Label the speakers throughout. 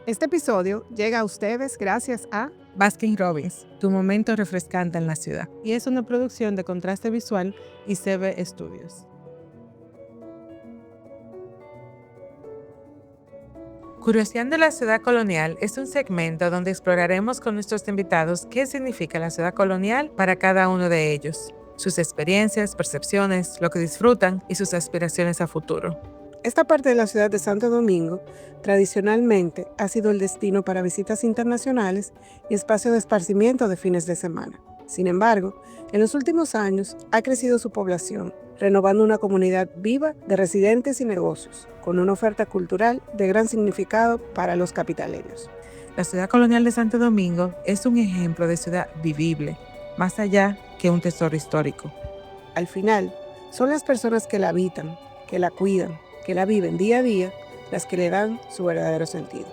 Speaker 1: Este episodio llega a ustedes gracias a
Speaker 2: Baskin Robbins, tu momento refrescante en la ciudad. Y es una producción de Contraste Visual y CB Studios. Curioseando la ciudad colonial es un segmento donde exploraremos con nuestros invitados qué significa la ciudad colonial para cada uno de ellos, sus experiencias, percepciones, lo que disfrutan y sus aspiraciones a futuro.
Speaker 1: esta parte de la ciudad de Santo Domingo. Tradicionalmente ha sido el destino para visitas internacionales y espacio de esparcimiento de fines de semana. Sin embargo, en los últimos años ha crecido su población, renovando una comunidad viva de residentes y negocios, con una oferta cultural de gran significado para los capitaleños.
Speaker 2: La ciudad colonial de Santo Domingo es un ejemplo de ciudad vivible, más allá que un tesoro histórico.
Speaker 1: Al final, son las personas que la habitan, que la cuidan, que la viven día a día, las que le dan su verdadero sentido.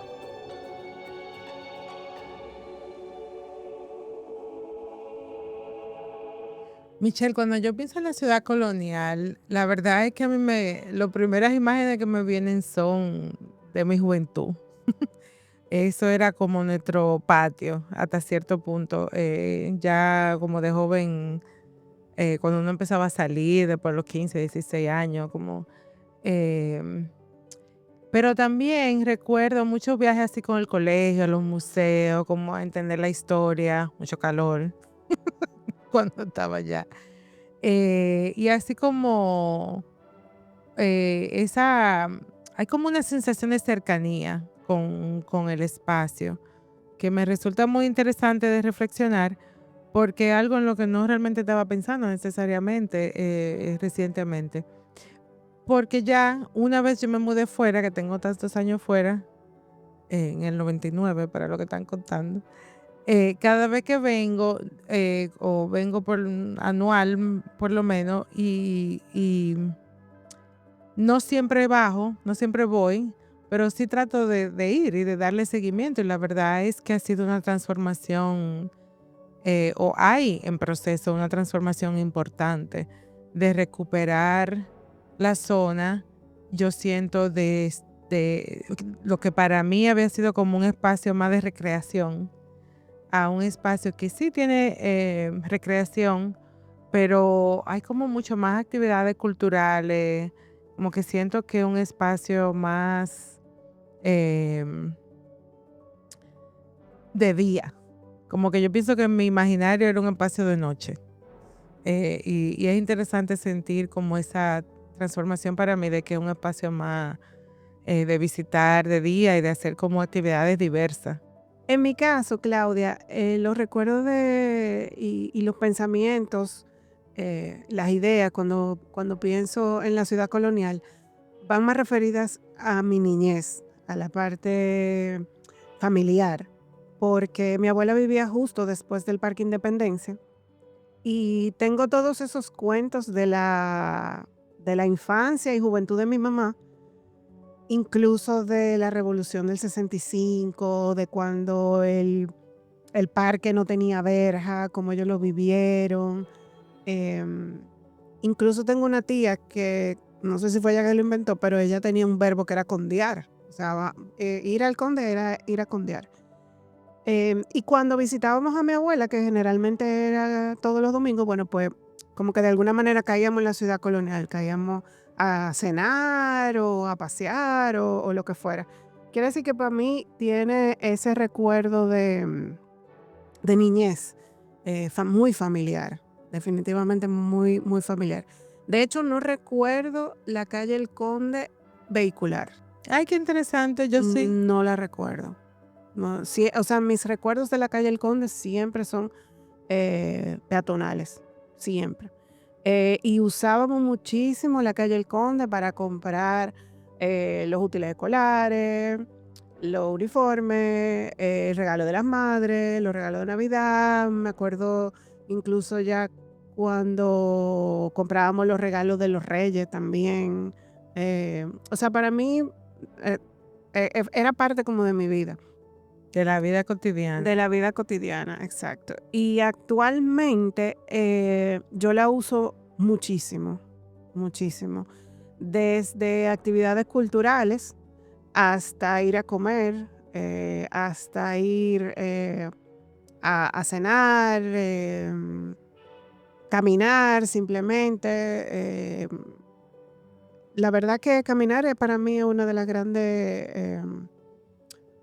Speaker 2: Michelle, cuando yo pienso en la ciudad colonial, la verdad es que a mí las primeras imágenes que me vienen son de mi juventud. Eso era como nuestro patio hasta cierto punto. Ya como de joven, cuando uno empezaba a salir, después de los 15, 16 años, em, pero también recuerdo muchos viajes así con el colegio, a los museos, como a entender la historia, mucho calor cuando estaba allá. Y así como hay como una sensación de cercanía con el espacio que me resulta muy interesante de reflexionar porque algo en lo que no realmente estaba pensando necesariamente recientemente. Porque ya una vez yo me mudé fuera, que tengo tantos años fuera, en el 99 para lo que están contando. Cada vez que vengo, o vengo por anual, por lo menos, y no siempre bajo, no siempre voy, pero sí trato de ir y de darle seguimiento. Y la verdad es que ha sido una transformación, o hay en proceso una transformación importante de recuperar la zona. Yo siento de lo que para mí había sido como un espacio más de recreación a un espacio que sí tiene recreación, pero hay como mucho más actividades culturales, como que siento que un espacio más em, de día, como que yo pienso que en mi imaginario era un espacio de noche. Y es interesante sentir como esa transformación para mí de que es un espacio más de visitar de día y de hacer como actividades diversas.
Speaker 1: En mi caso, Claudia, los recuerdos y los pensamientos, las ideas, cuando pienso en la ciudad colonial, van más referidas a mi niñez, a la parte familiar, porque mi abuela vivía justo después del Parque Independencia y tengo todos esos cuentos de la infancia y juventud de mi mamá, incluso de la Revolución del 65, de cuando el parque no tenía verja, cómo ellos lo vivieron. Em, Incluso tengo una tía que, no sé si fue ella que lo inventó, pero ella tenía un verbo que era condear. O sea, ir al conde era ir a condear. Y cuando visitábamos a mi abuela, que generalmente era todos los domingos, bueno, pues como que de alguna manera caíamos en la ciudad colonial, caíamos a cenar o a pasear o lo que fuera. Quiere decir que para mí tiene ese recuerdo de niñez, muy familiar, definitivamente muy, muy familiar. De hecho, no recuerdo la calle El Conde vehicular.
Speaker 2: Ay, qué interesante, yo sí.
Speaker 1: No la recuerdo. No, sí, o sea, mis recuerdos de la calle El Conde siempre son peatonales, siempre. Y usábamos muchísimo la calle El Conde para comprar los útiles escolares, los uniformes, el regalo de las madres, los regalos de Navidad. Me acuerdo incluso ya cuando comprábamos los regalos de los reyes también. O sea, para mí eh, era parte como de mi vida.
Speaker 2: De la vida cotidiana.
Speaker 1: De la vida cotidiana, exacto. Y actualmente yo la uso muchísimo, muchísimo. Desde actividades culturales hasta ir a comer hasta ir a cenar, caminar simplemente. La verdad que caminar es para mí una de las grandes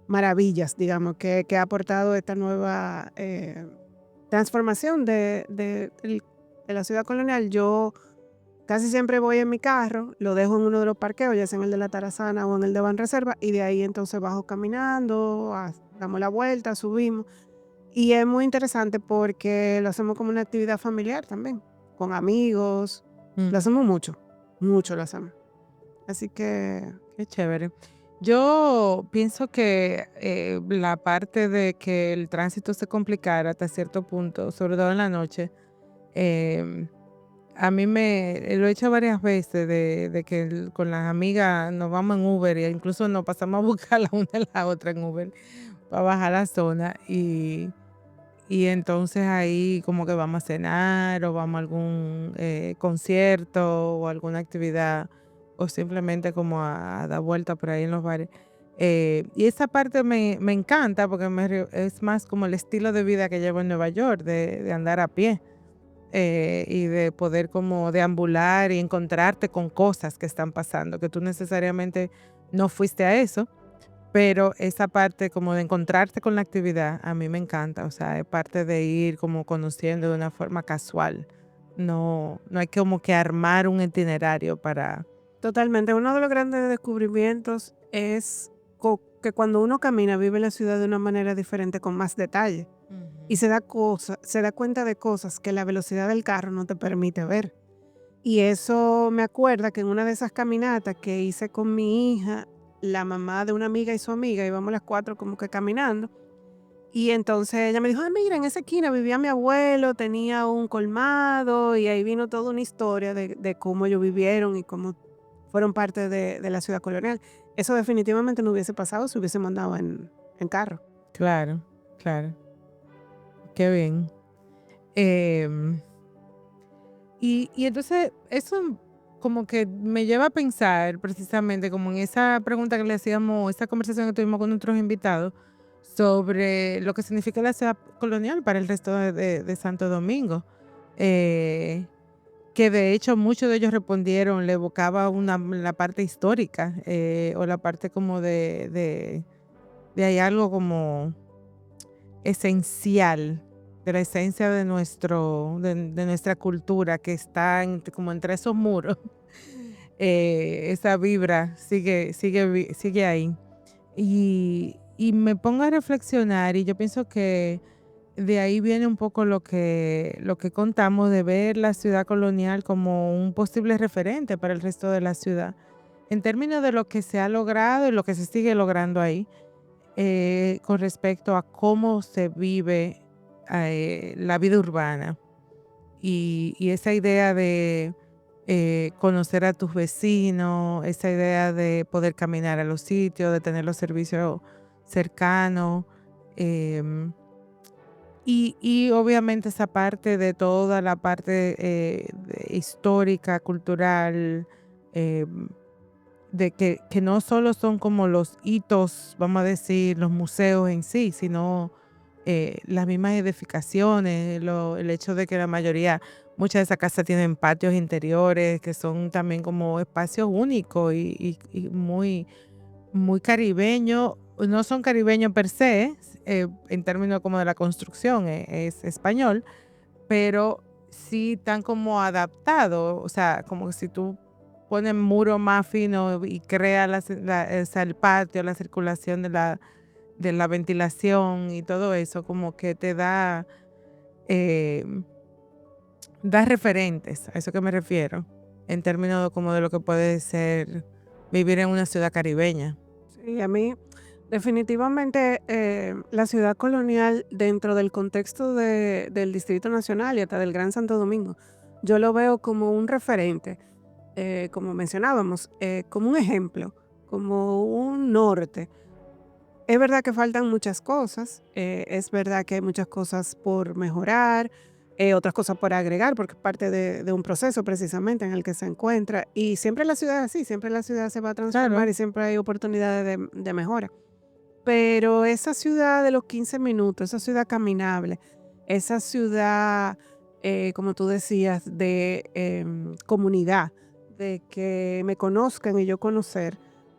Speaker 1: maravillas, digamos, que ha aportado esta nueva transformación de la ciudad colonial. Yo casi siempre voy en mi carro, lo dejo en uno de los parqueos, ya sea en el de la Tarazana o en el de Banreserva, y de ahí entonces bajo caminando, damos la vuelta, subimos. Y es muy interesante porque lo hacemos como una actividad familiar también, con amigos. Lo
Speaker 2: Mm,
Speaker 1: hacemos mucho, mucho lo hacemos. Así que
Speaker 2: qué chévere. Yo pienso que la parte de que el tránsito se complicara hasta cierto punto, sobre todo en la noche, em, a mí lo he hecho varias veces de que con las amigas nos vamos en Uber e incluso nos pasamos a buscar la una a la otra en Uber para bajar la zona y entonces ahí como que vamos a cenar o vamos a algún concierto o alguna actividad o simplemente como a dar vuelta por ahí en los bares. Y esa parte me encanta porque es más como el estilo de vida que llevo en Nueva York, de andar a pie y de poder como deambular y encontrarte con cosas que están pasando, que tú necesariamente no fuiste a eso, pero esa parte como de encontrarte con la actividad, a mí me encanta, o sea, es parte de ir como conociendo de una forma casual. No, no hay como que armar un itinerario para...
Speaker 1: totalmente, uno de los grandes descubrimientos es que cuando uno camina vive la ciudad de una manera diferente, con más detalle. Y
Speaker 2: Ujú.
Speaker 1: se da cuenta de cosas que la velocidad del carro no te permite ver. Y eso me acuerda que en una de esas caminatas que hice con mi hija, la mamá de una amiga y su amiga, íbamos las cuatro como que caminando. Y entonces ella me dijo, ah, mira, en esa esquina vivía mi abuelo, tenía un colmado, y ahí vino toda una historia de cómo ellos vivieron y cómo fueron parte de la ciudad colonial. Eso definitivamente no hubiese pasado si hubiese mandado en carro.
Speaker 2: Claro, claro, qué bien. Em, y entonces eso como que me lleva a pensar precisamente como en esa pregunta que le hacíamos, esa conversación que tuvimos con nuestros invitados sobre lo que significa la ciudad colonial para el resto de Santo Domingo. Eh, que de hecho muchos de ellos respondieron, le evocaba la parte histórica o la parte como de hay algo como esencial, de la esencia de nuestra cultura que está como entre esos muros. Esa vibra sigue ahí. Y me pongo a reflexionar y yo pienso que de ahí viene un poco lo que contamos de ver la ciudad colonial como un posible referente para el resto de la ciudad, en términos de lo que se ha logrado y lo que se sigue logrando ahí con respecto a cómo se vive la vida urbana y esa idea de conocer a tus vecinos, esa idea de poder caminar a los sitios, de tener los servicios cercanos. em, y obviamente esa parte de toda la parte histórica, cultural, em, de que no solo son como los hitos, vamos a decir, los museos en sí, sino las mismas edificaciones, el hecho de que la mayoría, muchas de esas casas tienen patios interiores que son también como espacios únicos y muy, muy caribeños. No son caribeños per se, en términos como de la construcción, es español, pero sí están como adaptados, o sea, como que si tú pones muro más fino y creas o sea, el patio, la circulación de la ventilación y todo eso, como que te eh, da referentes, a eso que me refiero, en términos como de lo que puede ser vivir en una ciudad caribeña.
Speaker 1: Sí, a mí definitivamente la ciudad colonial dentro del contexto del Distrito Nacional y hasta del Gran Santo Domingo, yo lo veo como un referente, como mencionábamos, como un ejemplo, como un norte. Es verdad que faltan muchas cosas, es verdad que hay muchas cosas por mejorar, otras cosas por agregar, porque es parte de un proceso precisamente en el que se encuentra. Y siempre la ciudad es así, siempre la ciudad se va a transformar
Speaker 2: Claro,
Speaker 1: y siempre hay oportunidades de mejora. pero esa ciudad de los 15 minutos, esa ciudad caminable, esa ciudad, como tú decías, de comunidad, de que me conozcan y yo conocer,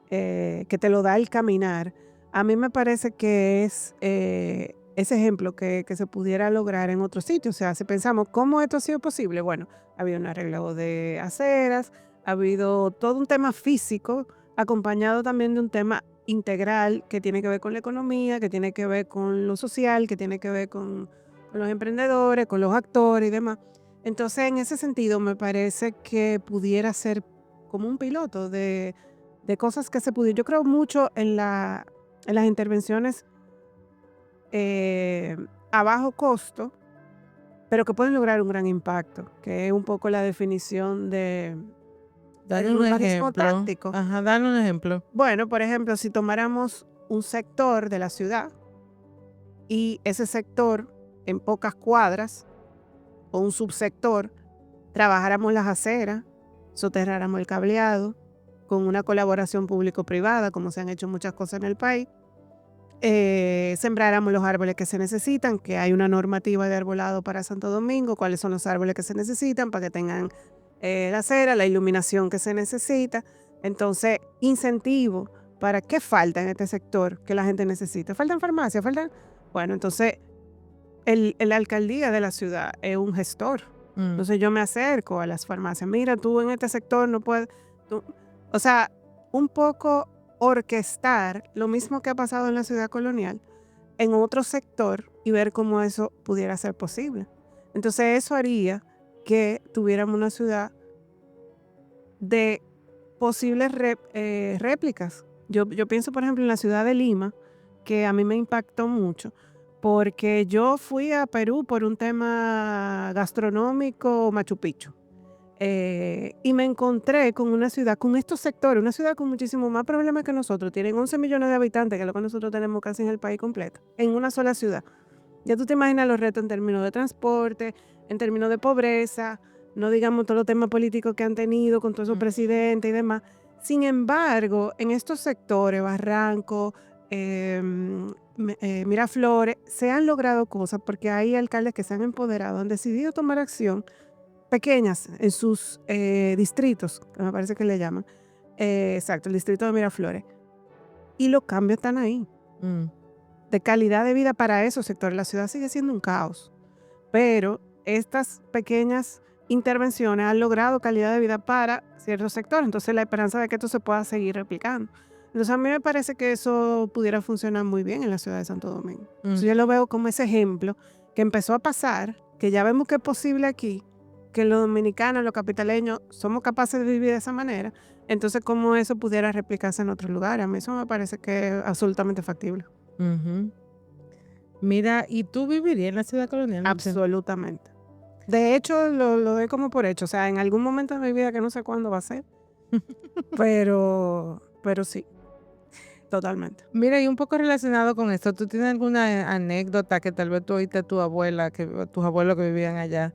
Speaker 1: que te lo da el caminar, a mí me parece que es ese ejemplo que se pudiera lograr en otros sitios. O sea, si pensamos cómo esto ha sido posible, bueno, ha habido un arreglo de aceras, ha habido todo un tema físico acompañado también de un tema integral que tiene que ver con la economía, que tiene que ver con lo social, que tiene que ver con los emprendedores, con los actores y demás. Entonces, en ese sentido, me parece que pudiera ser como un piloto de cosas que se pudieran. Yo creo mucho en las intervenciones eh, a bajo costo, pero que pueden lograr un gran impacto, que es un poco la definición
Speaker 2: Dale
Speaker 1: del
Speaker 2: un
Speaker 1: urbanismo
Speaker 2: ejemplo.
Speaker 1: táctico.
Speaker 2: Ajá, dale un ejemplo.
Speaker 1: Bueno, por ejemplo, si tomáramos un sector de la ciudad y ese sector en pocas cuadras o un subsector, trabajáramos las aceras, soterráramos el cableado con una colaboración público-privada, como se han hecho muchas cosas en el país, sembráramos los árboles que se necesitan, que hay una normativa de arbolado para Santo Domingo, cuáles son los árboles que se necesitan para que tengan la acera, la iluminación que se necesita. Entonces, incentivo para qué falta en este sector que la gente necesita. Faltan farmacias, faltan. Bueno, entonces la alcaldía de la ciudad es un gestor.
Speaker 2: Mm,
Speaker 1: Entonces yo me acerco a las farmacias. Mira, tú en este sector no puedes. O sea, un poco orquestar lo mismo que ha pasado en la ciudad colonial en otro sector y ver cómo eso pudiera ser posible. Entonces eso haría que tuviéramos una ciudad de posibles réplicas. Yo pienso, por ejemplo, en la ciudad de Lima, que a mí me impactó mucho, porque yo fui a Perú por un tema gastronómico Machu Picchu. Y me encontré con una ciudad, con estos sectores, una ciudad con muchísimo más problemas que nosotros. Tienen 11 millones de habitantes, que es lo que nosotros tenemos casi en el país completo, en una sola ciudad. Ya tú te imaginas los retos en términos de transporte, en términos de pobreza, no digamos todos los temas políticos que han tenido con todos esos
Speaker 2: mm.
Speaker 1: presidentes y demás. Sin embargo, en estos sectores, Barranco, Miraflores, se han logrado cosas porque hay alcaldes que se han empoderado, han decidido tomar acción pequeñas en sus distritos, que me parece que le llaman. Exacto, el distrito de Miraflores. Y los cambios están ahí,
Speaker 2: Mm.
Speaker 1: de calidad de vida para esos sectores. La ciudad sigue siendo un caos, pero estas pequeñas intervenciones han logrado calidad de vida para ciertos sectores. Entonces, la esperanza de que esto se pueda seguir replicando. Entonces, a mí me parece que eso pudiera funcionar muy bien en la ciudad de Santo Domingo. Entonces, yo lo veo como ese ejemplo que empezó a pasar, que ya vemos que es posible aquí, que los dominicanos, los capitaleños, somos capaces de vivir de esa manera. Entonces, cómo eso pudiera replicarse en otros lugares. A mí eso me parece que es absolutamente factible.
Speaker 2: Ujú. Mira, ¿y tú vivirías en la ciudad colonial, Michelle?
Speaker 1: Absolutamente. De hecho, lo doy como por hecho. O sea, en algún momento de mi vida que no sé cuándo va a ser, pero sí, totalmente.
Speaker 2: Mira, y un poco relacionado con esto, ¿tú tienes alguna anécdota que tal vez tú oíste a tu abuela, o tus abuelos que vivían allá,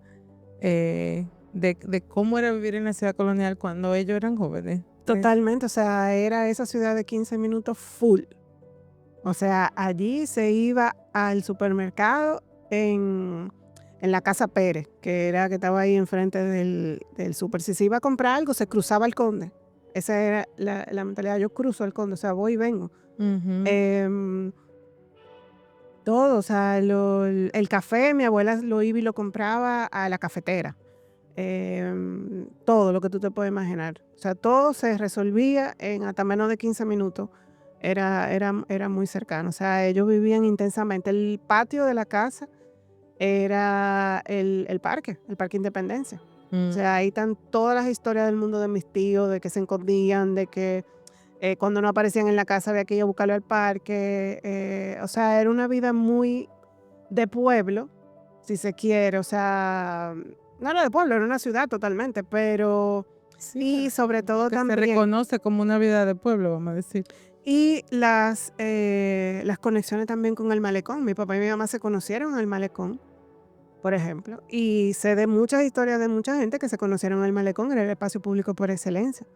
Speaker 2: de cómo era vivir en la ciudad colonial cuando ellos eran jóvenes?
Speaker 1: Totalmente. O sea, era esa ciudad de 15 minutos full. O sea, allí se iba al supermercado en la Casa Pérez, que era que estaba ahí enfrente del súper. Si se iba a comprar algo, se cruzaba el Conde. Esa era la mentalidad. Yo cruzo el Conde, o sea, voy y vengo.
Speaker 2: Ujú.
Speaker 1: Em, Todo, o sea, el café, mi abuela lo iba y lo compraba a la cafetera. Todo lo que tú te puedes imaginar. O sea, todo se resolvía en hasta menos de 15 minutos. Era muy cercano. O sea, ellos vivían intensamente. El patio de la casa era el Parque Independencia. O
Speaker 2: Mm.
Speaker 1: sea, ahí están todas las historias del mundo de mis tíos, de que se escondían, de que cuando no aparecían en la casa había que ir a buscarlo al parque. O sea, era una vida muy de pueblo, si se quiere. O sea, no era de pueblo, era una ciudad totalmente, pero...
Speaker 2: Sí,
Speaker 1: Y sobre todo
Speaker 2: que se
Speaker 1: también...
Speaker 2: reconoce como una vida de pueblo, vamos a decir.
Speaker 1: Y las conexiones también con el malecón. Mi papá y mi mamá se conocieron en el malecón, por ejemplo. Y sé de muchas historias de mucha gente que se conocieron en el malecón, era el espacio público por excelencia,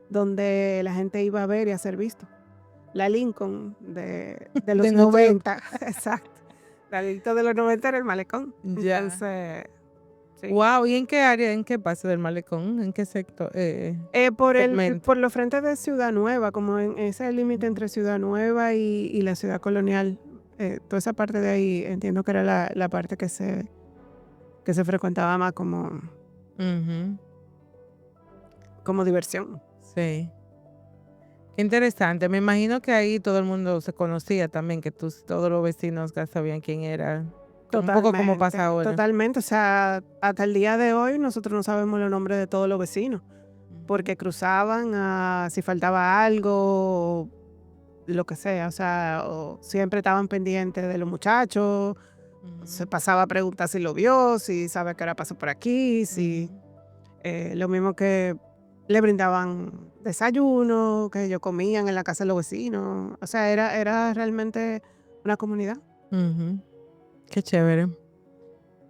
Speaker 1: donde la gente iba a ver y a ser visto. la Lincoln de
Speaker 2: De
Speaker 1: los
Speaker 2: nuestro,
Speaker 1: 90. Exacto. La Lincoln de los 90 era el malecón.
Speaker 2: ya.
Speaker 1: Entonces, sí.
Speaker 2: Wow, ¿y en qué área, en qué parte del malecón? ¿En qué sector, segmento?
Speaker 1: Por los frentes de Ciudad Nueva, como en ese límite
Speaker 2: Ujú.
Speaker 1: entre Ciudad Nueva y la ciudad colonial. Toda esa parte de ahí entiendo que era la parte que se frecuentaba más
Speaker 2: Ujú,
Speaker 1: como diversión.
Speaker 2: sí. Qué interesante. Me imagino que ahí todo el mundo se conocía también, que todos los vecinos ya sabían quién era. Un poco como pasa
Speaker 1: Totalmente,
Speaker 2: ahora.
Speaker 1: totalmente. O sea, hasta el día de hoy nosotros no sabemos los nombres de todos los vecinos,
Speaker 2: Ujú,
Speaker 1: porque cruzaban si faltaba algo, lo que sea. O sea, o siempre estaban pendientes de los muchachos, se
Speaker 2: ujú,
Speaker 1: pasaba a preguntar si lo vio, si sabe que ahora pasó por aquí, si
Speaker 2: ujú,
Speaker 1: lo mismo que le brindaban desayuno, que ellos comían en la casa de los vecinos. O sea, era realmente una comunidad.
Speaker 2: ujú. Qué chévere.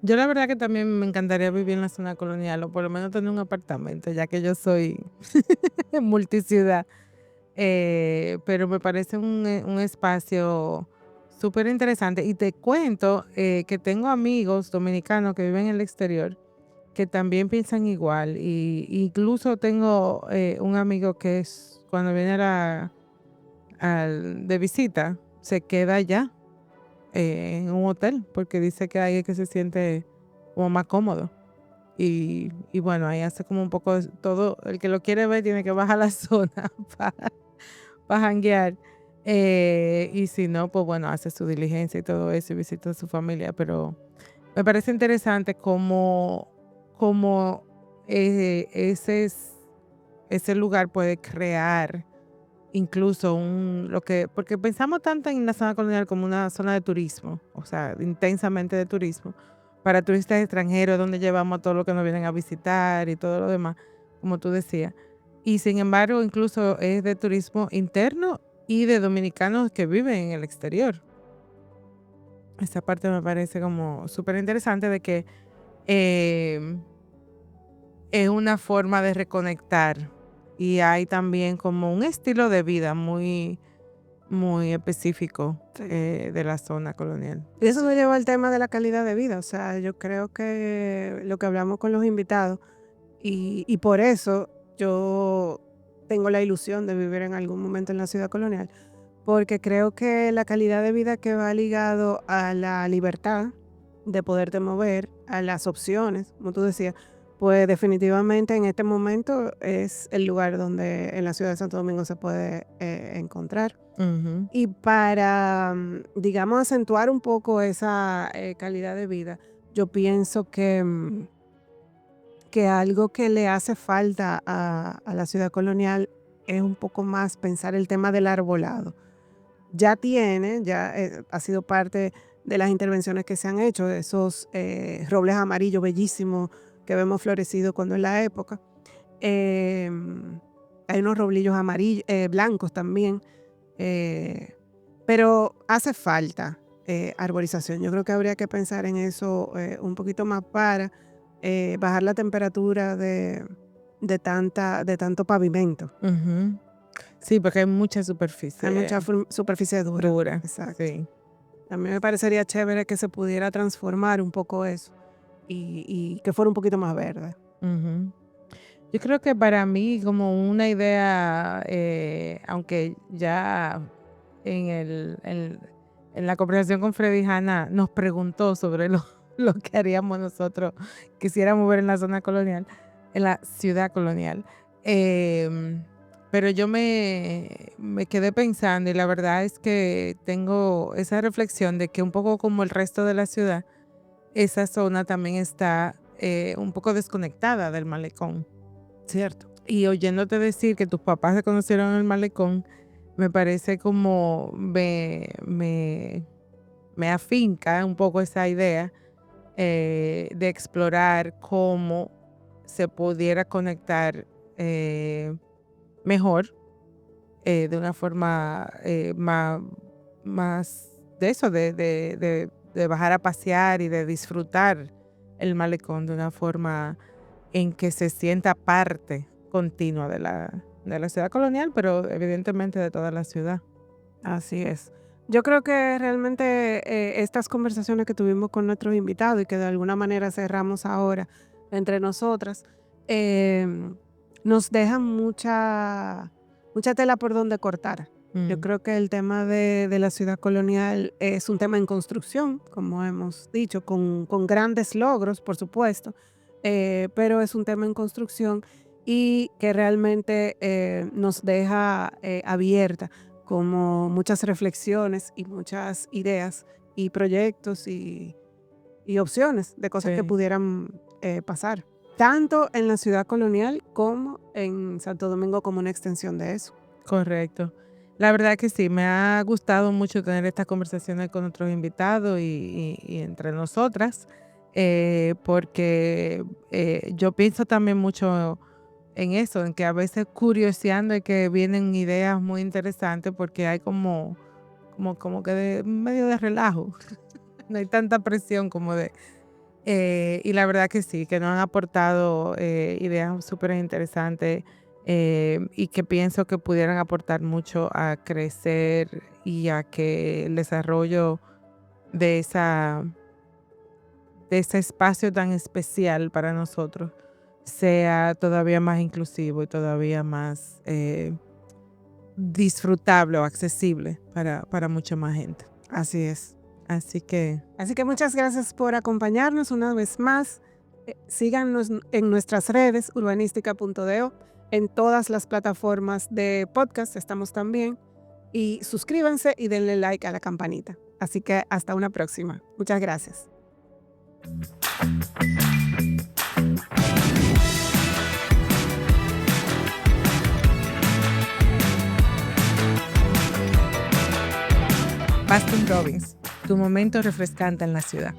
Speaker 2: Yo la verdad que también me encantaría vivir en la zona colonial o por lo menos tener un apartamento, ya que yo soy multiciudad. Pero me parece un espacio súper interesante. Y te cuento que tengo amigos dominicanos que viven en el exterior que también piensan igual. Y incluso tengo un amigo que es cuando viene de visita, se queda allá en un hotel porque dice que ahí es que se siente como más cómodo. Y bueno, ahí hace como un poco de todo. El que lo quiere ver tiene que bajar la zona para janguear. Y si no, pues bueno, hace su diligencia y todo eso y visita a su familia. Pero me parece interesante cómo ese lugar puede crear incluso porque pensamos tanto en la zona colonial como una zona de turismo, o sea, intensamente de turismo, para turistas extranjeros, donde llevamos a todos los que nos vienen a visitar y todo lo demás, como tú decías. Y sin embargo, incluso es de turismo interno y de dominicanos que viven en el exterior. Esta parte me parece como súper interesante de que em, es una forma de reconectar y hay también como un estilo de vida muy específico,
Speaker 1: Sí.
Speaker 2: de la zona colonial.
Speaker 1: Y eso nos lleva al tema de la calidad de vida. O sea, yo creo que lo que hablamos con los invitados, y por eso yo tengo la ilusión de vivir en algún momento en la ciudad colonial, porque creo que la calidad de vida que va ligado a la libertad de poderte mover, a las opciones, como tú decías, pues definitivamente en este momento es el lugar donde en la ciudad de Santo Domingo se puede encontrar.
Speaker 2: Ujú,
Speaker 1: Y para, digamos, acentuar un poco esa calidad de vida, yo pienso que algo que le hace falta a la ciudad colonial es un poco más pensar el tema del arbolado. Ya ha sido parte de las intervenciones que se han hecho, de esos robles amarillos bellísimos que vemos florecidos cuando es la época. Em, Hay unos roblillos amarillos, blancos también, eh, pero hace falta arborización. Yo creo que habría que pensar en eso un poquito más para bajar la temperatura de tanto pavimento.
Speaker 2: ujú. Sí, porque hay mucha
Speaker 1: Hay
Speaker 2: superficie
Speaker 1: mucha superficie dura.
Speaker 2: dura,
Speaker 1: Exacto.
Speaker 2: sí.
Speaker 1: A mí me parecería chévere que se pudiera transformar un poco eso y que fuera un poquito más verde.
Speaker 2: Ujú. Yo creo que para mí como una idea, aunque ya en la conversación con Freddy Hanna nos preguntó sobre lo que haríamos nosotros, quisiéramos ver en la zona colonial, en la ciudad colonial. Pero yo me quedé pensando y la verdad es que tengo esa reflexión de que un poco como el resto de la ciudad, esa zona también está un poco desconectada del malecón.
Speaker 1: Cierto.
Speaker 2: Y oyéndote decir que tus papás se conocieron en el malecón, me parece como me afinca un poco esa idea de explorar cómo se pudiera conectar mejor, de una forma más de eso, de bajar a pasear y de disfrutar el malecón de una forma en que se sienta parte continua de la ciudad colonial, pero evidentemente de toda la ciudad.
Speaker 1: Así es. Yo creo que realmente estas conversaciones que tuvimos con nuestros invitados y que de alguna manera cerramos ahora entre nosotras, em, nos dejan mucha tela por donde cortar. Yo
Speaker 2: Mm,
Speaker 1: creo que el tema de la ciudad colonial es un tema en construcción, como hemos dicho, con grandes logros, por supuesto, pero es un tema en construcción y que realmente nos deja abierta como muchas reflexiones y muchas ideas y proyectos y opciones de cosas que
Speaker 2: sí,
Speaker 1: pudieran pasar, tanto en la ciudad colonial como en Santo Domingo como una extensión de eso.
Speaker 2: correcto. La verdad que sí, me ha gustado mucho tener estas conversaciones con otros invitados y entre nosotras, porque yo pienso también mucho en eso, en que a veces curioseando y que vienen ideas muy interesantes porque hay como que medio de relajo, no hay tanta presión como de... y la verdad que sí, que nos han aportado ideas súper interesantes y que pienso que pudieran aportar mucho a crecer y a que el desarrollo de de ese espacio tan especial para nosotros sea todavía más inclusivo y todavía más disfrutable o accesible para mucha más gente.
Speaker 1: Así es.
Speaker 2: Así que
Speaker 1: Así que muchas gracias por acompañarnos una vez más. Síganos en nuestras redes, urbanística.do, en todas las plataformas de podcast estamos también. Y suscríbanse y denle like a la campanita. Así que hasta una próxima. Muchas gracias.
Speaker 2: Baskin Robbins, tu momento refrescante en la ciudad.